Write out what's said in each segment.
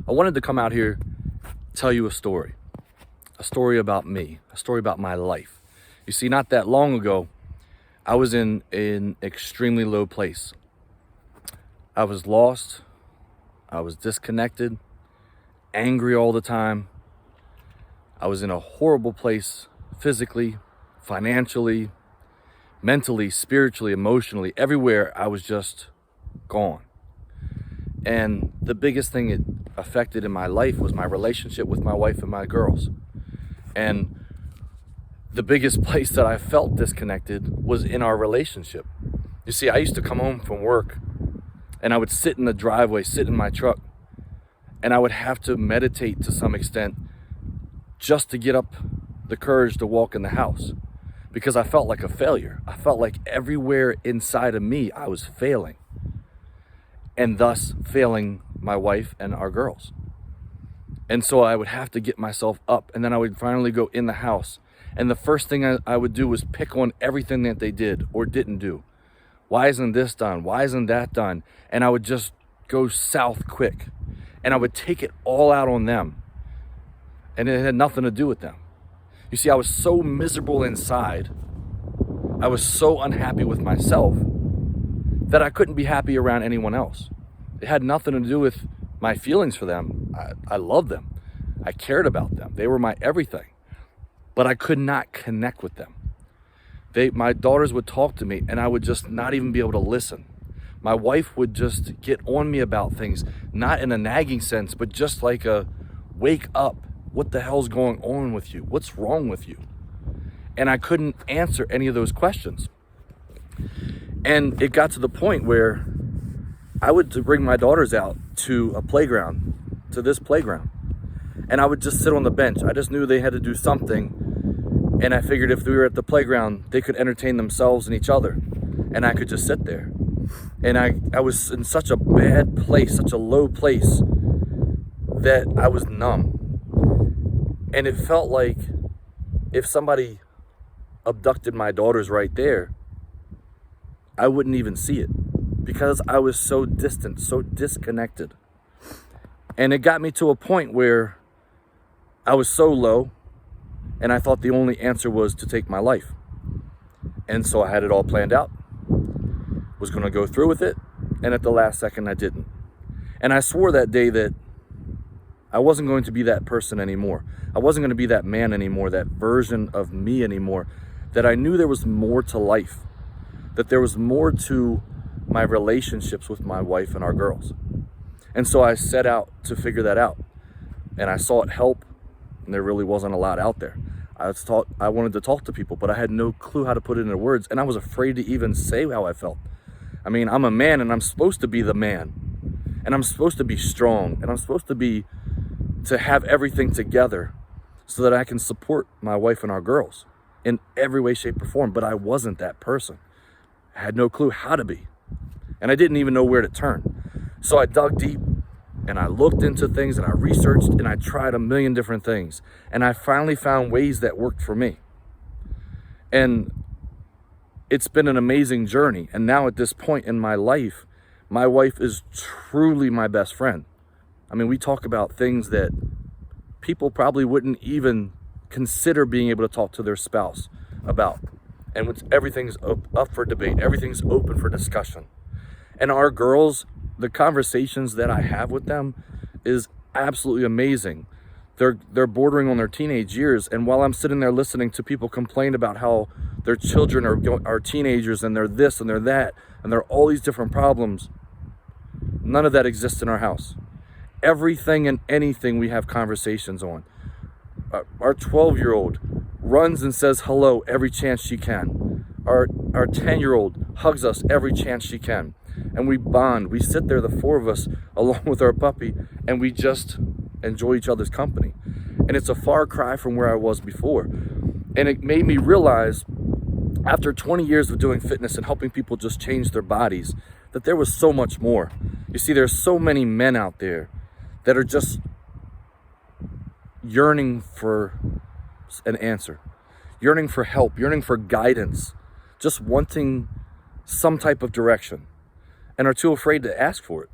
I wanted to come out here, tell you a story about me, a story about my life. You see, not that long ago, I was in an extremely low place. I was lost, I was disconnected, angry all the time. I was in a horrible place physically, financially, mentally, spiritually, emotionally, everywhere. I was just gone. And the biggest thing it affected in my life was my relationship with my wife and my girls. And the biggest place that I felt disconnected was in our relationship. You see, I used to come home from work and I would sit in the driveway, sit in my truck, and I would have to meditate to some extent just to get up the courage to walk in the house, because I felt like a failure. I felt like everywhere inside of me I was failing, and thus failing my wife and our girls. And so I would have to get myself up, and then I would finally go in the house, and the first thing I would do was pick on everything that they did or didn't do. Why isn't this done? Why isn't that done? And I would just go south quick, and I would take it all out on them, and it had nothing to do with them. You see, I was so miserable inside, I was so unhappy with myself, that I couldn't be happy around anyone else. It had nothing to do with my feelings for them. I loved them. I cared about them. They were my everything. But I could not connect with them. My daughters would talk to me and I would just not even be able to listen. My wife would just get on me about things, not in a nagging sense, but just like a wake up. What the hell's going on with you? What's wrong with you? And I couldn't answer any of those questions. And it got to the point where I would bring my daughters out to a playground, to this playground, and I would just sit on the bench. I just knew they had to do something. And I figured if we were at the playground, they could entertain themselves and each other, and I could just sit there. And I was in such a bad place, such a low place, that I was numb. And it felt like if somebody abducted my daughters right there, I wouldn't even see it, because I was so distant, so disconnected. And it got me to a point where I was so low, and I thought the only answer was to take my life. And so I had it all planned out, was going to go through with it, and at the last second I didn't. And I swore that day that I wasn't going to be that person anymore. I wasn't going to be that man anymore, that version of me anymore, that I knew there was more to life, that there was more to my relationships with my wife and our girls. And so I set out to figure that out, and I sought help, and there really wasn't a lot out there. I wanted to talk to people, but I had no clue how to put it into words, and I was afraid to even say how I felt. I mean, I'm a man, and I'm supposed to be the man, and I'm supposed to be strong, and I'm supposed to have everything together so that I can support my wife and our girls in every way, shape, or form. But I wasn't that person. I had no clue how to be, and I didn't even know where to turn. So I dug deep, and I looked into things, and I researched, and I tried a million different things, and I finally found ways that worked for me. And it's been an amazing journey. And now at this point in my life, my wife is truly my best friend. I mean, we talk about things that people probably wouldn't even consider being able to talk to their spouse about. And everything's up for debate. Everything's open for discussion. And our girls, the conversations that I have with them is absolutely amazing. They're bordering on their teenage years, and while I'm sitting there listening to people complain about how their children are teenagers and they're this and they're that and they're all these different problems, none of that exists in our house. Everything and anything we have conversations on. Our 12-year-old runs and says hello every chance she can. Our 10-year-old hugs us every chance she can. And we bond. We sit there, the four of us, along with our puppy, and we just enjoy each other's company. And it's a far cry from where I was before. And it made me realize, after 20 years of doing fitness and helping people just change their bodies, that there was so much more. You see, there's so many men out there that are just yearning for an answer, yearning for help, yearning for guidance, just wanting some type of direction, and are too afraid to ask for it.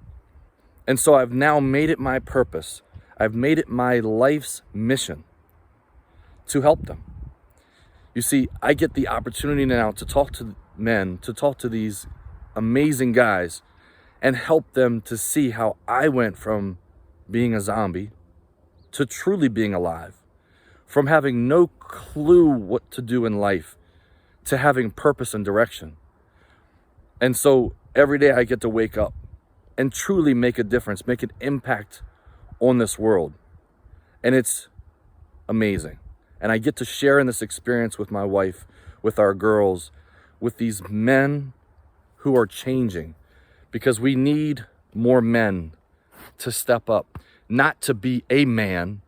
And so I've now made it my purpose. I've made it my life's mission to help them. You see, I get the opportunity now to talk to men, to talk to these amazing guys and help them to see how I went from being a zombie to truly being alive, from having no clue what to do in life to having purpose and direction. And so every day I get to wake up and truly make a difference, make an impact on this world. And it's amazing. And I get to share in this experience with my wife, with our girls, with these men who are changing, because we need more men to step up, not to be a man,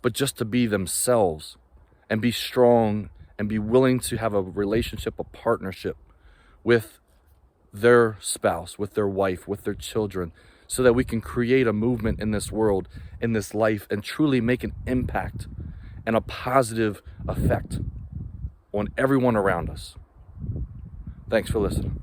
but just to be themselves and be strong and be willing to have a relationship, a partnership with their spouse, with their wife, with their children, so that we can create a movement in this world, in this life, and truly make an impact and a positive effect on everyone around us. Thanks for listening.